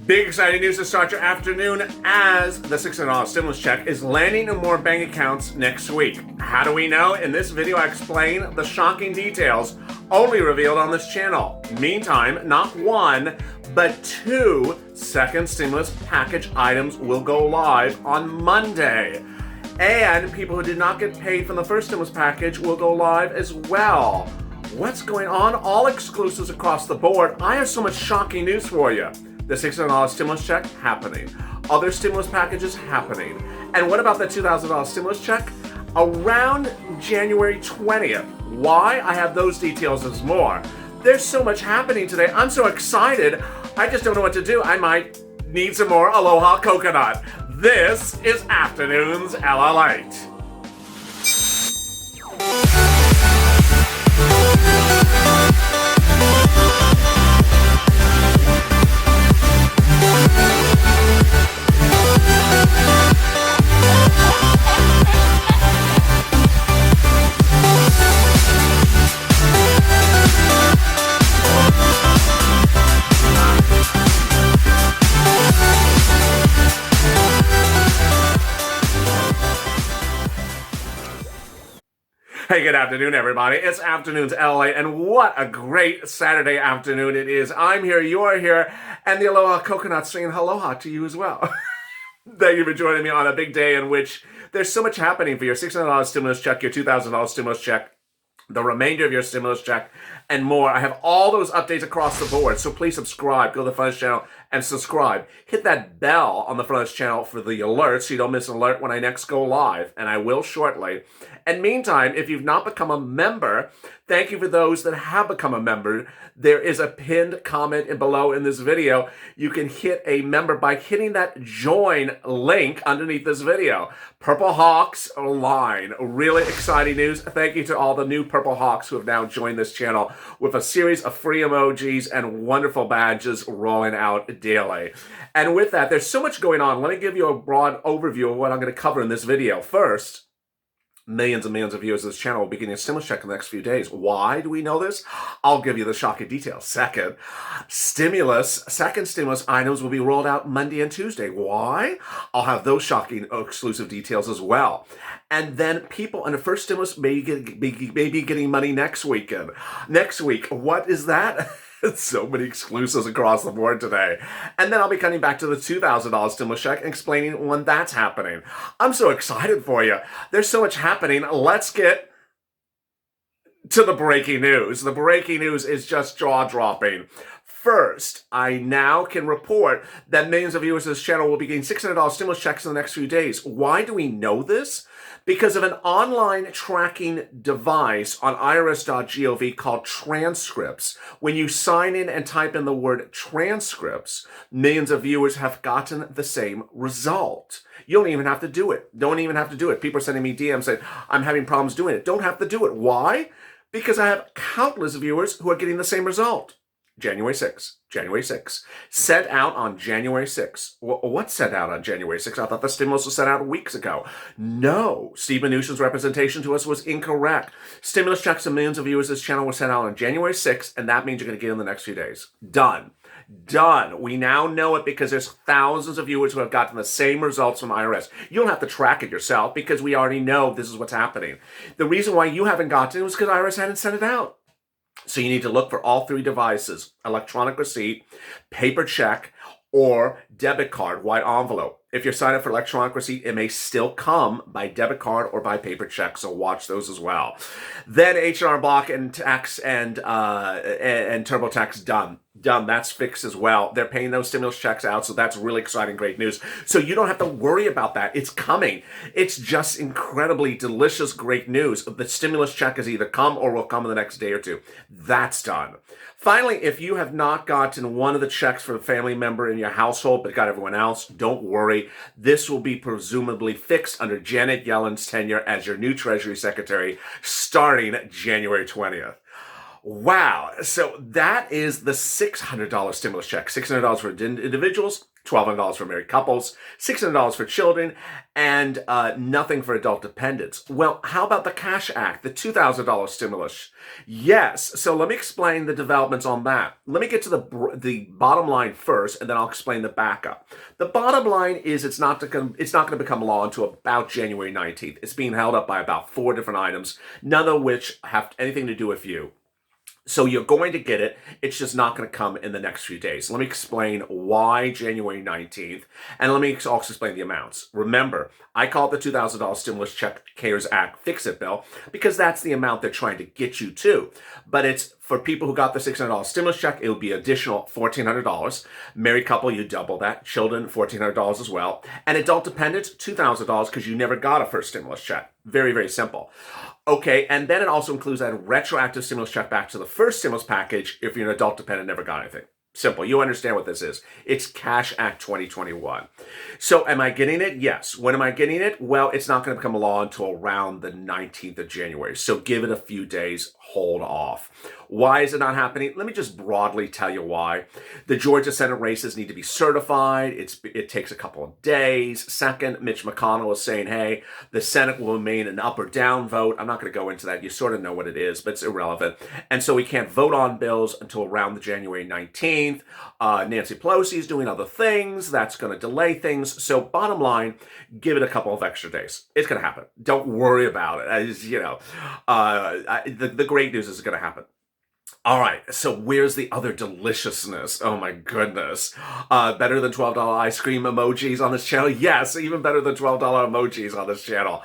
Big exciting news to start your afternoon as the $600 stimulus check is landing in more bank accounts next week. How do we know? In this video, I explain the shocking details only revealed on this channel. Meantime, not one, but two second stimulus package items will go live on Monday. And people who did not get paid from the first stimulus package will go live as well. What's going on? All exclusives across the board. I have so much shocking news for you. The $600 stimulus check happening. Other stimulus packages happening. And what about the $2,000 stimulus check? Around January 20th. Why? I have those details and more. There's so much happening today. I'm so excited. I just don't know what to do. I might need some more Aloha coconut. This is Afternoons LALATE. Hey, good afternoon, everybody. It's Afternoons LA, and what a great Saturday afternoon it is. I'm here, you're here, and the Aloha coconut saying aloha to you as well. Thank you for joining me on a big day in which there's so much happening for your $600 stimulus check, your $2,000 stimulus check, the remainder of your stimulus check, and more. I have all those updates across the board, so please subscribe. Go to the front of this channel and subscribe. Hit that bell on the front of this channel for the alerts so you don't miss an alert when I next go live, and I will shortly. And meantime, if you've not become a member, thank you for those that have become a member. There is a pinned comment below in this video. You can hit a member by hitting that join link underneath this video. Purple Hawks line. Really exciting news. Thank you to all the new Purple Hawks who have now joined this channel with a series of free emojis and wonderful badges rolling out daily. And with that, there's so much going on. Let me give you a broad overview of what I'm going to cover in this video. First, millions and millions of viewers of this channel will be getting a stimulus check in the next few days. Why do we know this? I'll give you the shocking details. Second, second stimulus items will be rolled out Monday and Tuesday. Why? I'll have those shocking exclusive details as well. And then people on the first stimulus may be getting money next weekend. Next week, what is that? So many exclusives across the board today. And then I'll be coming back to the $2,000 stimulus check and explaining when that's happening. I'm so excited for you. There's so much happening. Let's get to the breaking news. The breaking news is just jaw-dropping. First, I now can report that millions of viewers of this channel will be getting $600 stimulus checks in the next few days. Why do we know this? Because of an online tracking device on irs.gov called transcripts. When you sign in and type in the word transcripts, millions of viewers have gotten the same result. You don't even have to do it. Don't even have to do it. People are sending me DMs saying, I'm having problems doing it. Don't have to do it. Why? Because I have countless viewers who are getting the same result. January 6th. January 6th. Sent out on January 6th. What's sent out on January 6th? I thought the stimulus was sent out weeks ago. No. Steve Mnuchin's representation to us was incorrect. Stimulus checks to millions of viewers of this channel were sent out on January 6th, and that means you're going to get in the next few days. Done. Done. We now know it because there's thousands of viewers who have gotten the same results from IRS. You don't have to track it yourself because we already know this is what's happening. The reason why you haven't gotten it was because IRS hadn't sent it out. So you need to look for all three devices: electronic receipt, paper check, or debit card, white envelope. If you're signed up for electronic receipt, it may still come by debit card or by paper check, so watch those as well. Then H&R Block and tax and TurboTax done. That's fixed as well. They're paying those stimulus checks out, so that's really exciting, great news. So you don't have to worry about that. It's coming. It's just incredibly delicious, great news. The stimulus check has either come or will come in the next day or two. That's done. Finally, if you have not gotten one of the checks for a family member in your household but got everyone else, don't worry. This will be presumably fixed under Janet Yellen's tenure as your new Treasury Secretary starting January 20th. Wow. So that is the $600 stimulus check. $600 for individuals, $1,200 for married couples, $600 for children, and nothing for adult dependents. Well, how about the Cash Act, the $2,000 stimulus? Yes. So let me explain the developments on that. Let me get to the bottom line first, and then I'll explain the backup. The bottom line is it's not going to become law until about January 19th. It's being held up by about 4 different items, none of which have anything to do with you. So you're going to get it. It's just not going to come in the next few days. Let me explain why January 19th, and let me also explain the amounts. Remember, I call it the $2,000 stimulus check CARES Act fix-it bill because that's the amount they're trying to get you to. But it's for people who got the $600 stimulus check, it would be additional $1,400. Married couple, you double that. Children, $1,400 as well. And adult dependents, $2,000 because you never got a first stimulus check. Very, very simple. Okay, and then it also includes that retroactive stimulus check back to the first stimulus package if you're an adult dependent, never got anything. Simple. You understand what this is. It's Cash Act 2021. So am I getting it? Yes. When am I getting it? Well, it's not going to become a law until around the 19th of January. So give it a few days. Hold off. Why is it not happening? Let me just broadly tell you why. The Georgia Senate races need to be certified. It takes a couple of days. Second, Mitch McConnell is saying, hey, the Senate will remain an up or down vote. I'm not going to go into that. You sort of know what it is, but it's irrelevant. And so we can't vote on bills until around the January 19th. Nancy Pelosi is doing other things. That's going to delay things. So bottom line, give it a couple of extra days. It's going to happen. Don't worry about it. As you know, the great news is going to happen. All right, so where's the other deliciousness? Oh my goodness. Better than $12 ice cream emojis on this channel? Yes, even better than $12 emojis on this channel.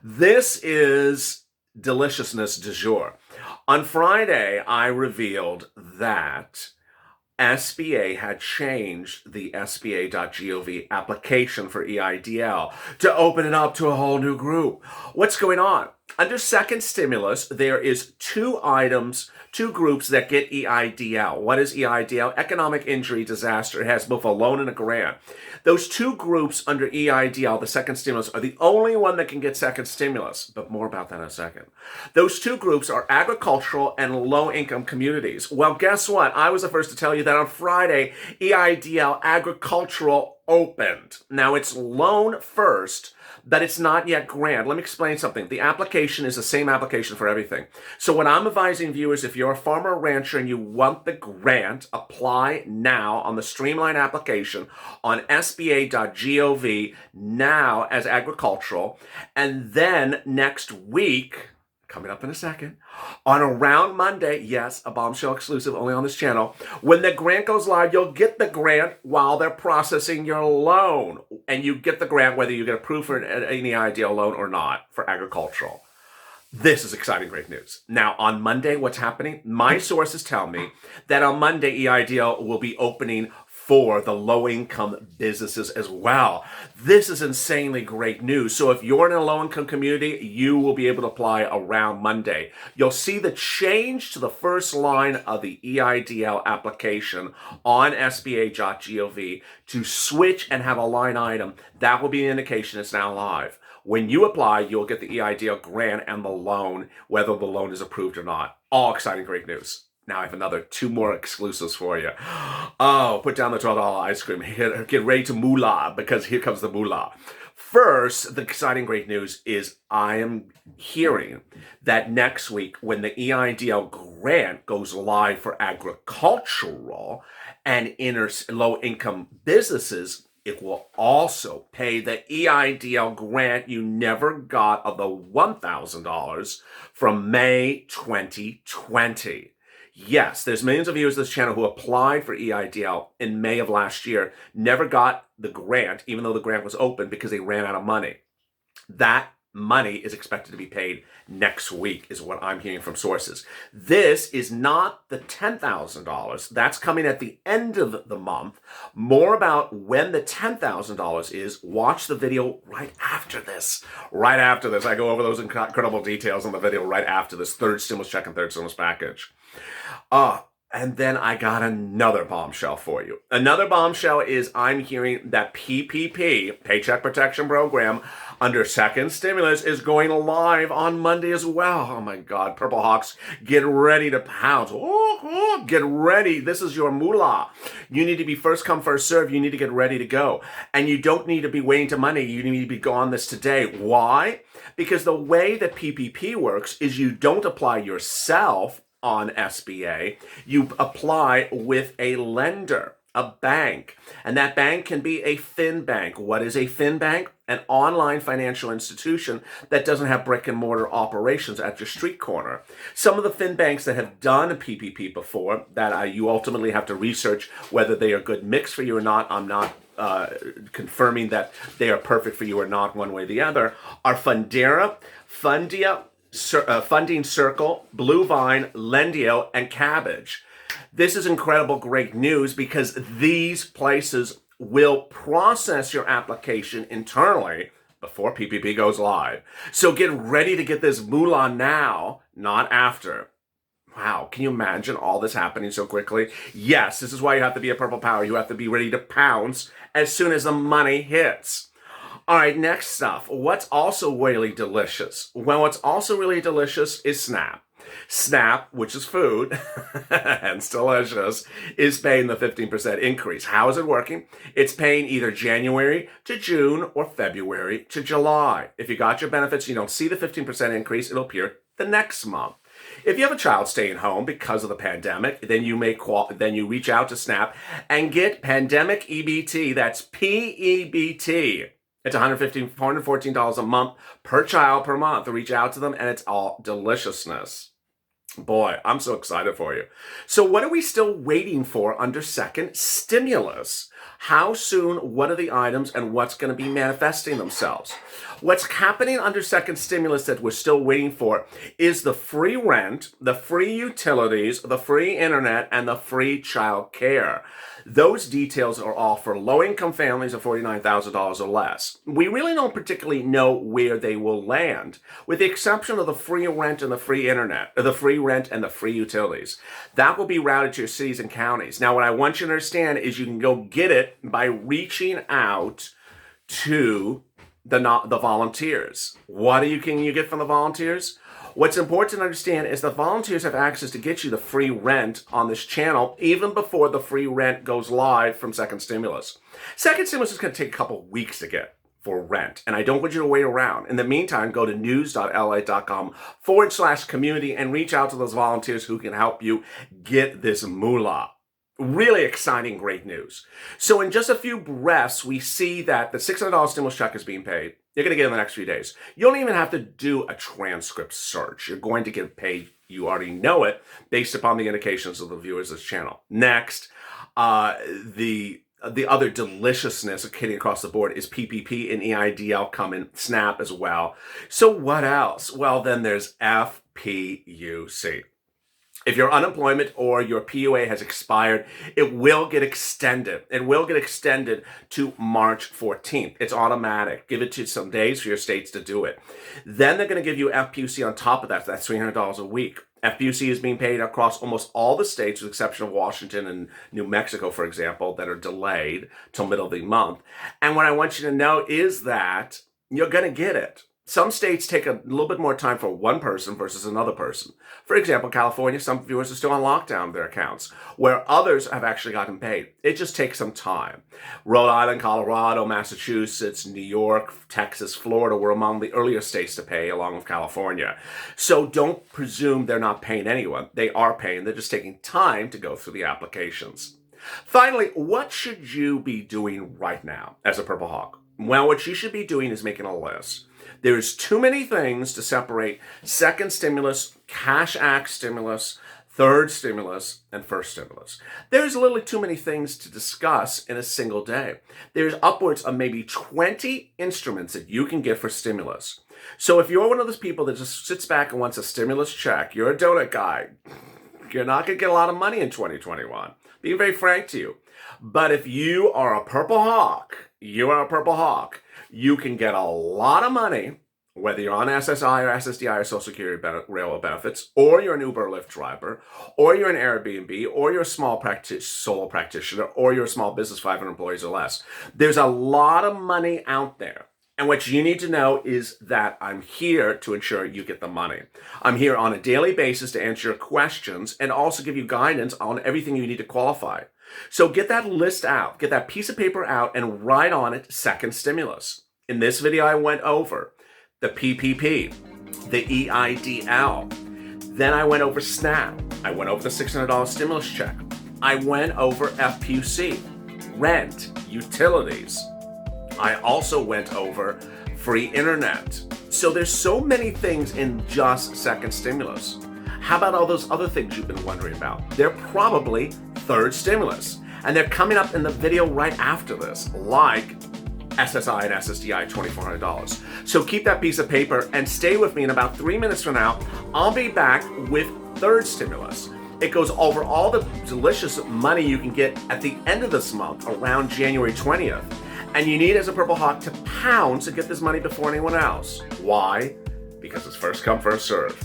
This is deliciousness du jour. On Friday, I revealed that SBA had changed the SBA.gov application for EIDL to open it up to a whole new group. What's going on? Under second stimulus, there is two groups that get EIDL. What is EIDL? Economic injury disaster. It has both a loan and a grant. Those two groups under EIDL, the second stimulus, are the only one that can get second stimulus, but more about that in a second. Those two groups are agricultural and low-income communities. Well, guess what? I was the first to tell you that on Friday, EIDL agricultural opened. Now, it's loan first, but it's not yet grant. Let me explain something. The application is the same application for everything. So what I'm advising viewers, if you're a farmer or rancher and you want the grant, apply now on the streamlined application on SBA.gov now as agricultural. And then next week, coming up in a second, on around Monday, yes, a bombshell exclusive only on this channel, when the grant goes live, you'll get the grant while they're processing your loan. And you get the grant whether you get approved for any ideal loan or not for agricultural. This is exciting, great news. Now, on Monday, what's happening? My sources tell me that on Monday, EIDL will be opening for the low-income businesses as well. This is insanely great news. So if you're in a low-income community, you will be able to apply around Monday. You'll see the change to the first line of the EIDL application on SBA.gov to switch and have a line item. That will be an indication it's now live. When you apply, you'll get the EIDL grant and the loan, whether the loan is approved or not. All exciting, great news. Now I have two more exclusives for you. Oh, put down the $12 ice cream. Get ready to moolah, because here comes the moolah. First, the exciting great news is I am hearing that next week, when the EIDL grant goes live for agricultural and low-income businesses, it will also pay the EIDL grant you never got of the $1,000 from May 2020. Yes, there's millions of viewers of this channel who applied for EIDL in May of last year, never got the grant, even though the grant was open, because they ran out of money. That money is expected to be paid next week, is what I'm hearing from sources. This is not the $10,000. That's coming at the end of the month. More about when the $10,000 is, watch the video right after this. Right after this. I go over those incredible details in the video right after this third stimulus check and third stimulus package. And then I got another bombshell for you. Another bombshell is I'm hearing that PPP, Paycheck Protection Program, under second stimulus is going live on Monday as well. Oh my God, Purple Hawks, get ready to pounce. Get ready. This is your moolah. You need to be first come, first serve. You need to get ready to go. And you don't need to be waiting to Monday. You need to be on this today. Why? Because the way that PPP works is you don't apply yourself on SBA, you apply with a lender, a bank, and that bank can be a fin bank. What is a fin bank? An online financial institution that doesn't have brick and mortar operations at your street corner. Some of the fin banks that have done a PPP before, that you ultimately have to research whether they are a good mix for you or not. I'm not confirming that they are perfect for you or not, one way or the other, are Fundera, Fundia, Funding Circle, Blue Vine, Lendio, and Cabbage. This is incredible, great news, because these places will process your application internally before PPP goes live. So get ready to get this moolah now, not after. Wow, can you imagine all this happening so quickly? Yes, this is why you have to be a Purple Power. You have to be ready to pounce as soon as the money hits. All right, next stuff. What's also really delicious? Well, what's also really delicious is Snap. Snap, which is food, and it's delicious, is paying the 15% increase. How is it working? It's paying either January to June or February to July. If you got your benefits, you don't see the 15% increase, it'll appear the next month. If you have a child staying home because of the pandemic, then you reach out to Snap and get Pandemic EBT. That's PEBT. It's $114 a month per child per month. Reach out to them, and it's all deliciousness. Boy, I'm so excited for you. So what are we still waiting for under second stimulus? How soon, what are the items, and what's going to be manifesting themselves? What's happening under second stimulus that we're still waiting for is the free rent, the free utilities, the free internet, and the free child care. Those details are all for low-income families of $49,000 or less. We really don't particularly know where they will land, with the exception of the free rent and the free internet, or the free rent and the free utilities. That will be routed to your cities and counties. Now, what I want you to understand is you can go get it by reaching out to the volunteers. What can you get from the volunteers? What's important to understand is the volunteers have access to get you the free rent on this channel even before the free rent goes live from second stimulus. Second stimulus is going to take a couple weeks to get for rent, and I don't want you to wait around. In the meantime, go to news.lalate.com/community and reach out to those volunteers who can help you get this moolah. Really exciting, great news. So in just a few breaths, we see that the $600 stimulus check is being paid. You're going to get it in the next few days. You don't even have to do a transcript search. You're going to get paid. You already know it based upon the indications of the viewers of this channel. Next, the other deliciousness hitting across the board is PPP and EIDL coming, Snap as well. So what else? Well, then there's FPUC. If your unemployment or your PUA has expired, it will get extended. It will get extended to March 14th. It's automatic. Give it to some days for your states to do it. Then they're going to give you FPUC on top of that. That's $300 a week. FPUC is being paid across almost all the states, with the exception of Washington and New Mexico, for example, that are delayed till middle of the month. And what I want you to know is that you're going to get it. Some states take a little bit more time for one person versus another person. For example, California, some viewers are still on lockdown their accounts, where others have actually gotten paid. It just takes some time. Rhode Island, Colorado, Massachusetts, New York, Texas, Florida were among the earlier states to pay, along with California. So don't presume they're not paying anyone. They are paying. They're just taking time to go through the applications. Finally, what should you be doing right now as a Purple Hawk? Well, what you should be doing is making a list. There's too many things to separate second stimulus, Cash Act stimulus, third stimulus, and first stimulus. There's literally too many things to discuss in a single day. There's upwards of maybe 20 instruments that you can get for stimulus. So if you're one of those people that just sits back and wants a stimulus check, you're a donut guy, you're not going to get a lot of money in 2021. Being very frank to you. But if you are a Purple Hawk, you can get a lot of money Whether you're on SSI or SSDI or Social Security Railroad benefits, or you're an Uber or Lyft driver, or you're an Airbnb, or you're a small solo practitioner, or you're a small business, 500 employees or less. There's a lot of money out there. And what you need to know is that I'm here to ensure you get the money. I'm here on a daily basis to answer your questions and also give you guidance on everything you need to qualify. So get that list out, get that piece of paper out and write on it second stimulus. In this video, I went over the PPP, the EIDL. Then I went over SNAP. I went over the $600 stimulus check. I went over FPUC, rent, utilities. I also went over free internet. So there's so many things in just second stimulus. How about all those other things you've been wondering about? They're probably third stimulus. And they're coming up in the video right after this, like SSI and SSDI, $2,400. So keep that piece of paper and stay with me. In about 3 minutes from now, I'll be back with third stimulus. It goes over all the delicious money you can get at the end of this month, around January 20th. And you need, as a Purple Hawk, to pound to get this money before anyone else. Why? Because it's first come, first serve.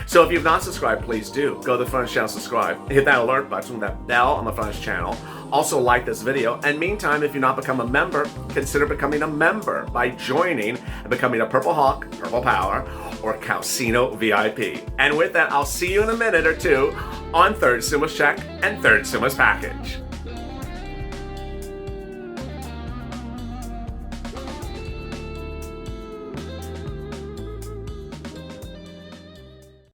So if you've not subscribed, please do. Go to the front channel, subscribe, hit that alert button, that bell on the front channel. Also like this video. And meantime, if you've not become a member, consider becoming a member by joining and becoming a Purple Hawk, Purple Power, or Calcino VIP. And with that, I'll see you in a minute or two on third stimulus check and third stimulus package.